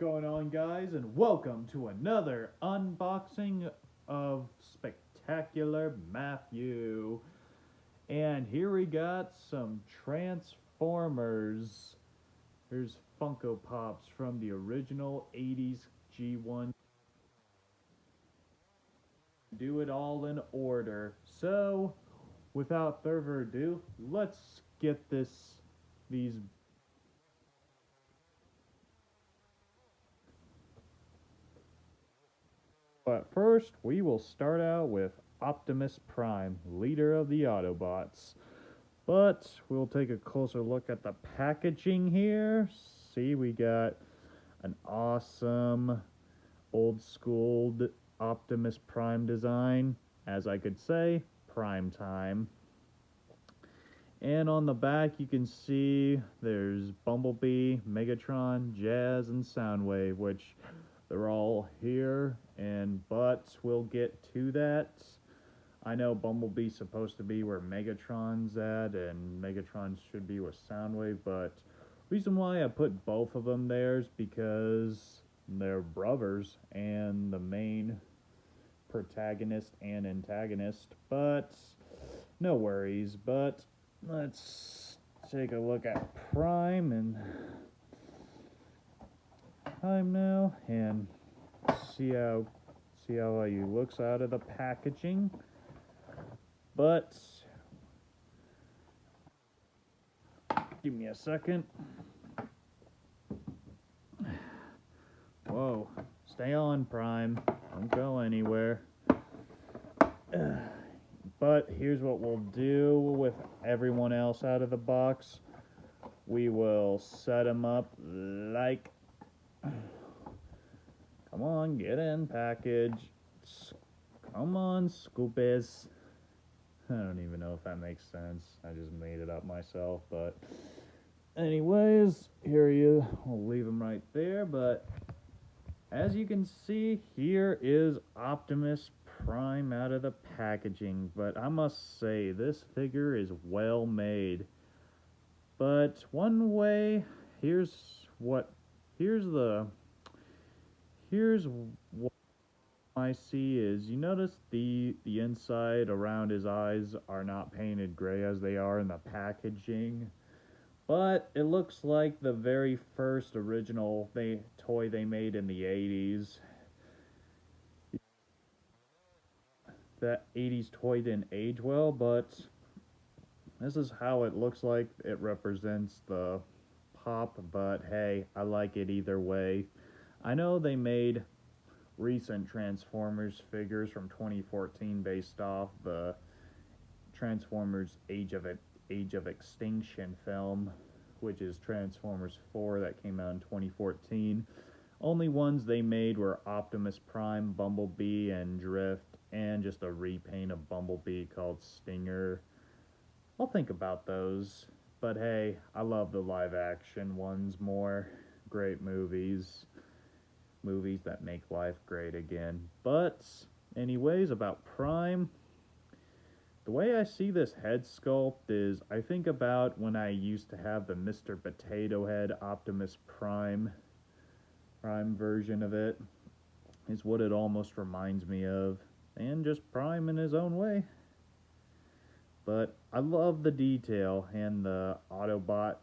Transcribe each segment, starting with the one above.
going on, guys, and welcome to another unboxing of Spectacular Matthew. And here we got some Transformers. Here's Funko Pops from the original 80s G1. Do it all in order. So, without further ado, let's get these. But first, we will start out with Optimus Prime, leader of the Autobots. But we'll take a closer look at the packaging here. See, we got an awesome old school Optimus Prime design. As I could say, Prime Time. And on the back, you can see there's Bumblebee, Megatron, Jazz, and Soundwave, which they're all here, but we'll get to that. I know Bumblebee's supposed to be where Megatron's at, and Megatron should be with Soundwave, but reason why I put both of them there is because they're brothers and the main protagonist and antagonist, but no worries. But let's take a look at Prime and Time now and see how he looks out of the packaging. But give me a second. Whoa, stay on, Prime. Don't go anywhere. But here's what we'll do with everyone else out of the box. We will set them up like... Come on, get in, package. Come on, Scoopies. I don't even know if that makes sense. I just made it up myself, but... Anyways, I'll leave them right there, but... As you can see, here is Optimus Prime out of the packaging, but I must say, this figure is well made. But one way, here's what I see is, you notice the inside around his eyes are not painted gray as they are in the packaging. But it looks like the very first original toy they made in the 80s. That 80s toy didn't age well, but this is how it looks like. It represents the pop, but hey, I like it either way. I know they made recent Transformers figures from 2014 based off the Transformers Age of Extinction film, which is Transformers 4 that came out in 2014. Only ones they made were Optimus Prime, Bumblebee, and Drift, and just a repaint of Bumblebee called Stinger. I'll think about those. But hey, I love the live action ones more. Great movies. Movies that make life great again. But anyways, about Prime, the way I see this head sculpt is, I think about when I used to have the Mr. Potato Head Optimus Prime version of it, is what it almost reminds me of, and just Prime in his own way. But I love the detail and the Autobot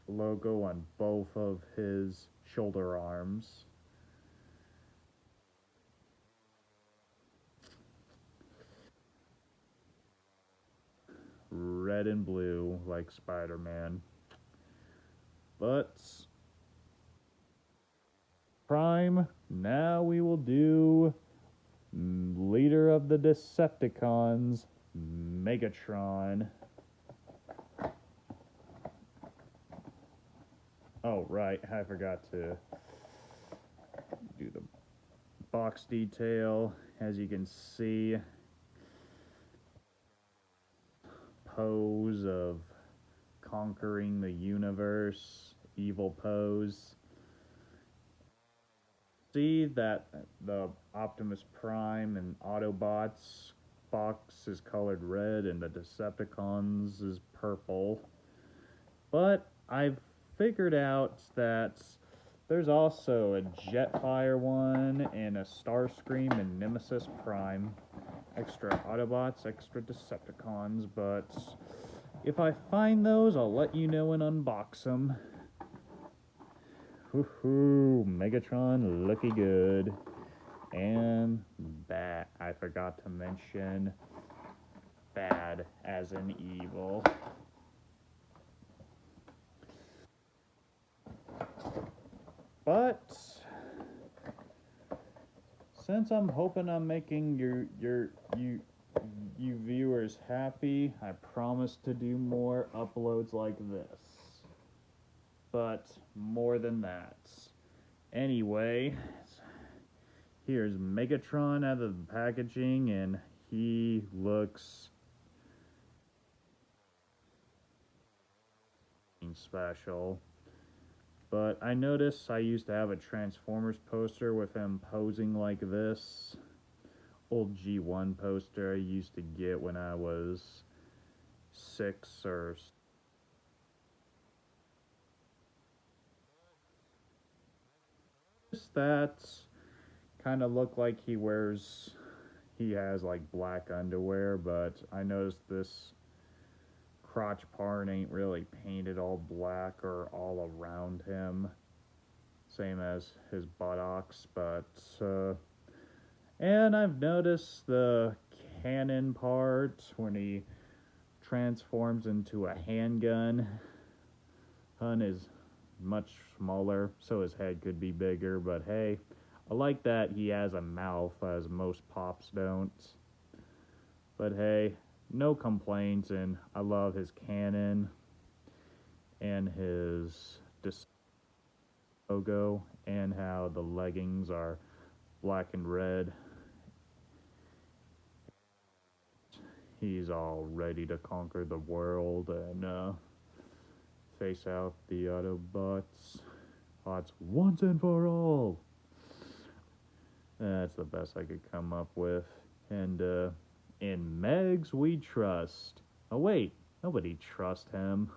logo on both of his shoulder arms. Red and blue like Spider-Man. But Prime, now we will do leader of the Decepticons, Megatron. Oh right, I forgot to do the box detail. As you can see, pose of conquering the universe, evil pose. See that the Optimus Prime and Autobots box is colored red and the Decepticons is purple. But I've figured out that There's also a Jetfire one and a Starscream and Nemesis Prime. Extra Autobots, extra Decepticons, but if I find those, I'll let you know and unbox them. Woohoo! Megatron looky good. And bad. I forgot to mention bad as in evil. But since I'm hoping I'm making you viewers happy, I promise to do more uploads like this. But more than that. Anyway, here's Megatron out of the packaging, and he looks special. But I noticed I used to have a Transformers poster with him posing like this. Old G1 poster I used to get when I was 6 or that kind of look like he has like black underwear, but I noticed this crotch part ain't really painted all black or all around him, same as his buttocks. But and I've noticed the cannon part when he transforms into a handgun. Hun is much smaller, so his head could be bigger, but hey, I like that he has a mouth, as most pops don't. But hey, no complaints, and I love his cannon and his logo, and how the leggings are black and red. He's all ready to conquer the world and face out the Autobots. Odds once and for all. That's the best I could come up with. And in Megs we trust. Oh wait, nobody trusts him.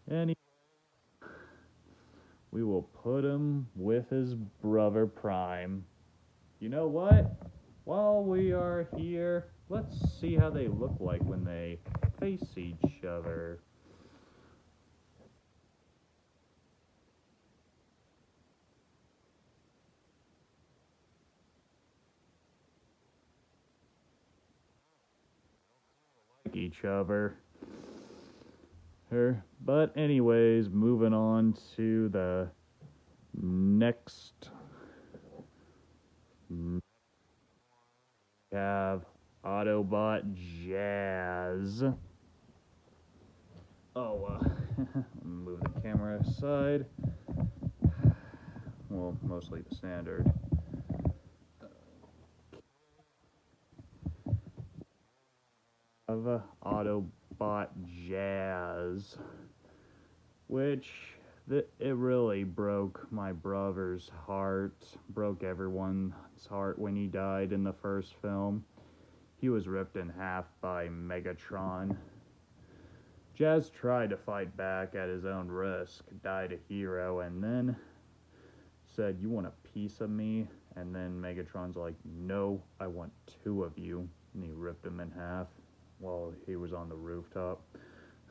And we will put him with his brother Prime. You know what? While we are here, let's see how they look like when they face each other. Each other. But anyways, moving on to the next. We have Autobot Jazz. Oh, move the camera aside. Well, mostly the standard. Of Autobot Jazz, which it really broke my brother's heart, broke everyone's heart when he died in the first film. He was ripped in half by Megatron. Jazz tried to fight back at his own risk, died a hero, and then said, "You want a piece of me?" And then Megatron's like, "No, I want 2 of you." And he ripped him in half while he was on the rooftop.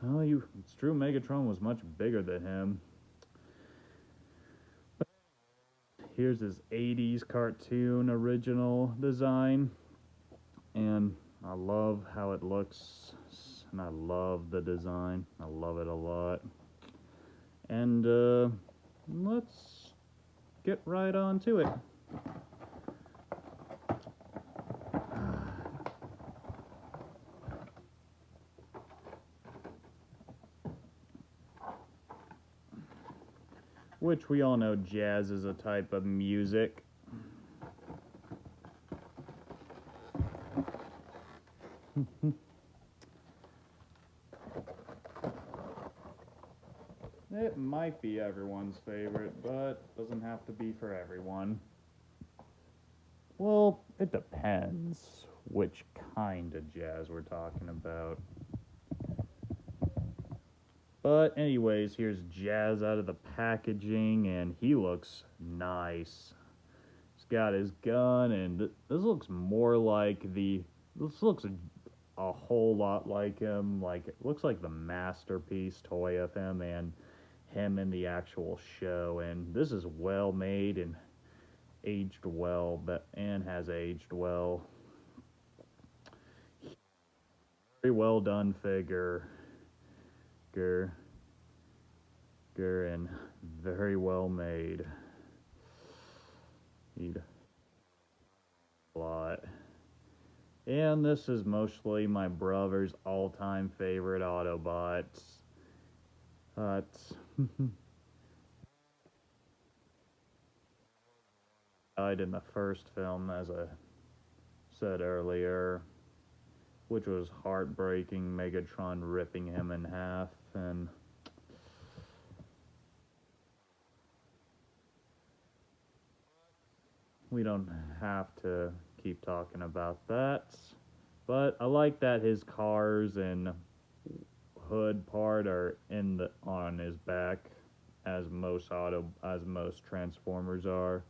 Oh, it's true, Megatron was much bigger than him. Here's his 80s cartoon original design, and I love how it looks, and I love the design. I love it a lot. And let's get right on to it. Which we all know jazz is a type of music. It might be everyone's favorite, but doesn't have to be for everyone. Well, it depends which kind of jazz we're talking about. But anyways, here's Jazz out of the packaging, and he looks nice. He's got his gun, and this looks more like the. This looks a whole lot like him. Like it looks like the masterpiece toy of him, and him in the actual show. And this is well made and aged well, but and has aged well. Very well done figure. Gur, and very well made. Need a lot. And this is mostly my brother's all-time favorite Autobots. Died in the first film, as I said earlier, which was heartbreaking. Megatron ripping him in half, and we don't have to keep talking about that. But I like that his cars and hood part are on his back, as most Transformers are.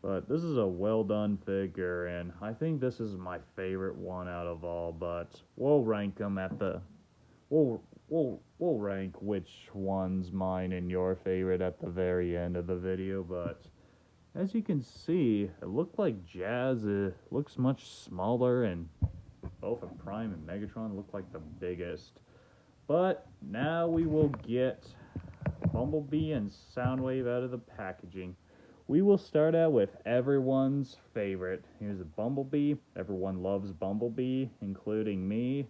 But this is a well done figure, and I think this is my favorite one out of all. But we'll rank them at the we'll rank which one's mine and your favorite at the very end of the video. But as you can see, it looked like Jazz looks much smaller, and both of Prime and Megatron look like the biggest. But now we will get Bumblebee and Soundwave out of the packaging. We will start out with everyone's favorite. Here's a Bumblebee. Everyone loves Bumblebee, including me.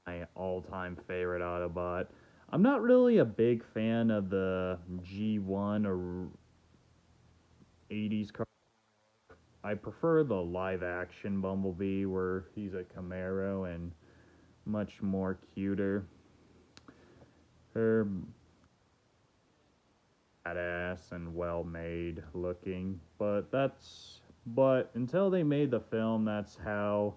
My all-time favorite Autobot. I'm not really a big fan of the G1 or 80s car. I prefer the live-action Bumblebee, where he's a Camaro and much more cuter. Her badass and well made looking, but until they made the film, that's how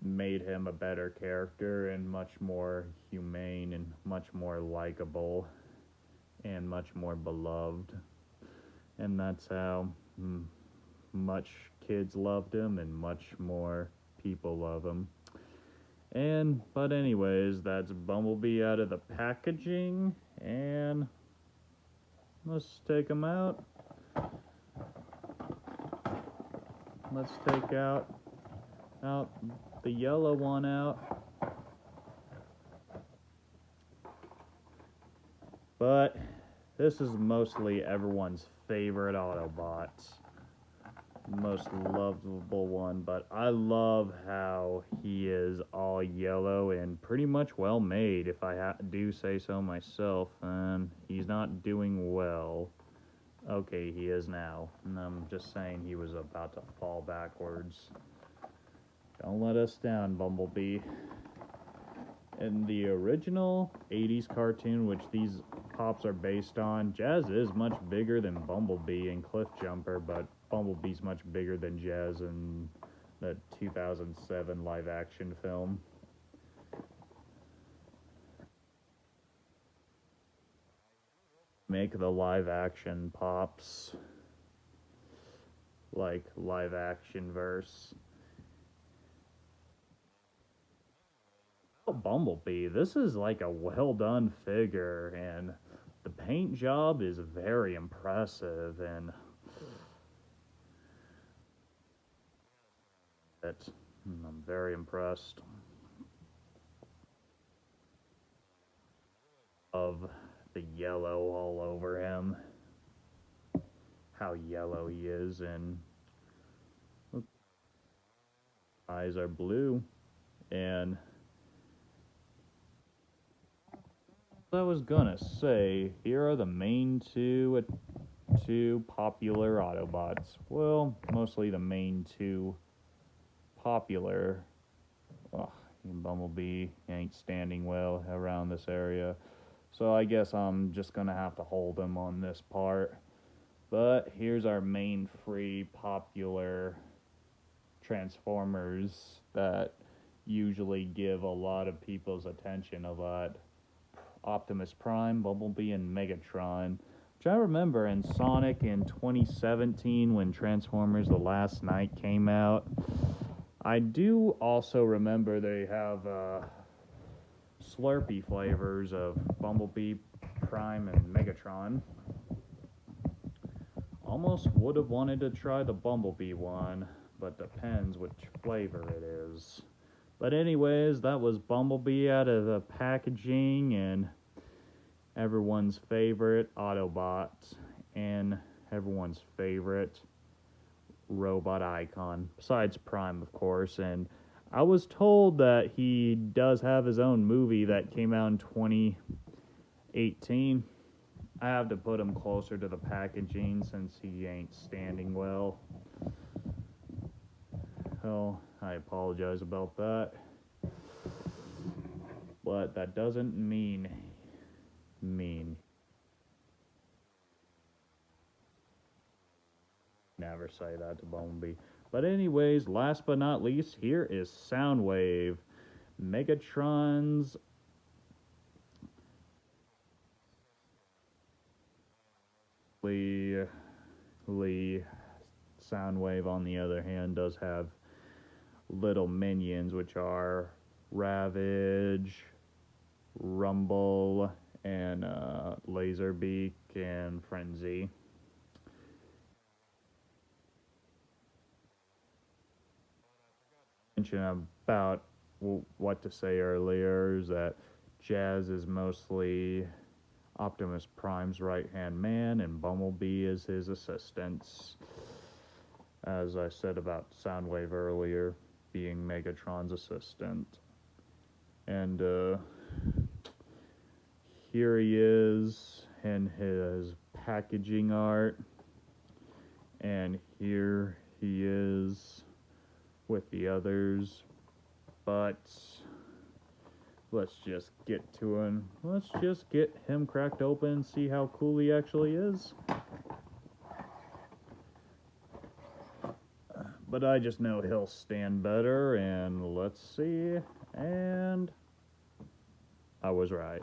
made him a better character and much more humane and much more likable and much more beloved, and that's how much kids loved him and much more people love him. But anyways, that's Bumblebee out of the packaging, and let's take him out. Let's take out the yellow one out. But this is mostly everyone's favorite Autobots. Most lovable one, but I love how he is all yellow and pretty much well made, if I do say so myself. And he's not doing well. Okay, he is now, and I'm just saying he was about to fall backwards. Don't let us down, Bumblebee. In the original 80s cartoon, which these pops are based on, Jazz is much bigger than Bumblebee and Cliffjumper, but Bumblebee's much bigger than Jazz in the 2007 live-action film. Make the live-action pops like live-action verse. Oh, Bumblebee, this is like a well-done figure, and the paint job is very impressive, and I'm very impressed of the yellow all over him, how yellow he is, and eyes are blue. And I was gonna say, here are the main two popular Autobots. Well, mostly the main two popular. Bumblebee ain't standing well around this area, so I guess I'm just gonna have to hold him on this part. But here's our main three popular Transformers that usually give a lot of people's attention a lot. Optimus Prime, Bumblebee, and Megatron. Which I remember in Sonic in 2017 when Transformers The Last Night came out. I do also remember they have Slurpee flavors of Bumblebee, Prime, and Megatron. Almost would have wanted to try the Bumblebee one, but depends which flavor it is. But anyways, that was Bumblebee out of the packaging, and everyone's favorite Autobots, and everyone's favorite robot icon, besides Prime, of course. And I was told that he does have his own movie that came out in 2018. I have to put him closer to the packaging since he ain't standing well. Oh, I apologize about that. But that doesn't mean mean. Never say that to Bumblebee. But anyways, last but not least, here is Soundwave. Megatron's Lee Soundwave, on the other hand, does have little minions, which are Ravage, Rumble, and Laserbeak, and Frenzy. Mention about what to say earlier is that Jazz is mostly Optimus Prime's right-hand man, and Bumblebee is his assistant. As I said about Soundwave earlier, being Megatron's assistant. And here he is in his packaging art. And here he is with the others. But let's just get to him. Let's just get him cracked open and see how cool he actually is. But I just know he'll stand better, and let's see. And I was right.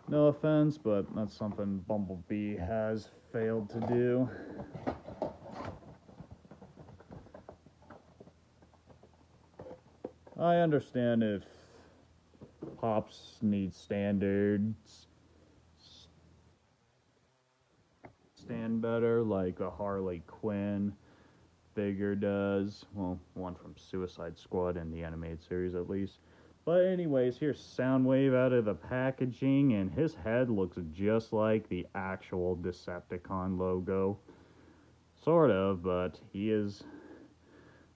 No offense, but that's something Bumblebee has failed to do. I understand if Pops need standards stand better, like a Harley Quinn figure does. Well, one from Suicide Squad in the animated series, at least. But anyways, here's Soundwave out of the packaging, and his head looks just like the actual Decepticon logo. Sort of, but he is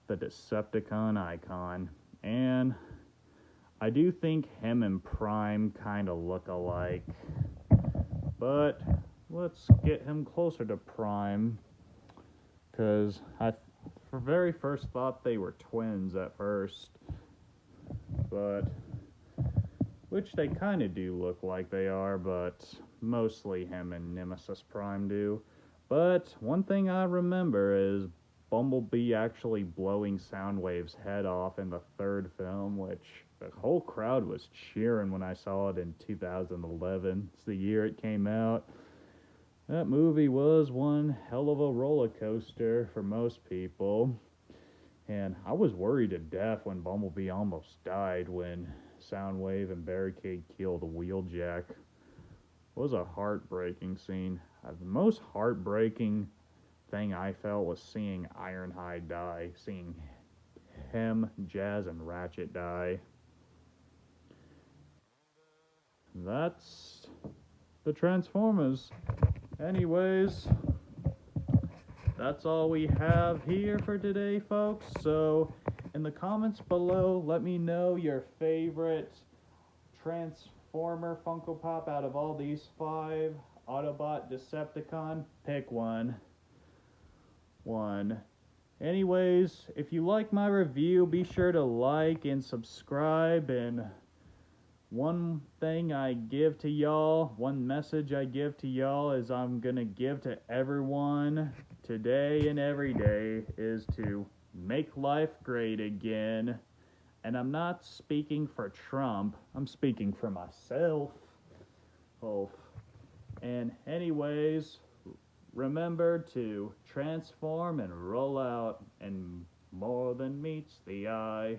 the Decepticon icon. And I do think him and Prime kind of look alike. But let's get him closer to Prime, because I very first thought they were twins at first. But which they kind of do look like they are, but mostly him and Nemesis Prime do. But one thing I remember is Bumblebee actually blowing Soundwave's head off in the third film, which the whole crowd was cheering when I saw it in 2011. It's the year it came out. That movie was one hell of a roller coaster for most people. And I was worried to death when Bumblebee almost died when Soundwave and Barricade killed Wheeljack. It was a heartbreaking scene. The most heartbreaking thing I felt was seeing Ironhide die, seeing him, Jazz, and Ratchet die. That's the Transformers. Anyways, that's all we have here for today, folks. So in the comments below, let me know your favorite Transformer Funko Pop out of all these 5. Autobot, Decepticon, pick one. Anyways, if you like my review, be sure to like and subscribe. And one thing I give to y'all, one message I give to y'all is I'm gonna give to everyone today and every day is to make life great again. And I'm not speaking for Trump, I'm speaking for myself. Oh. And anyways, remember to transform and roll out, and more than meets the eye.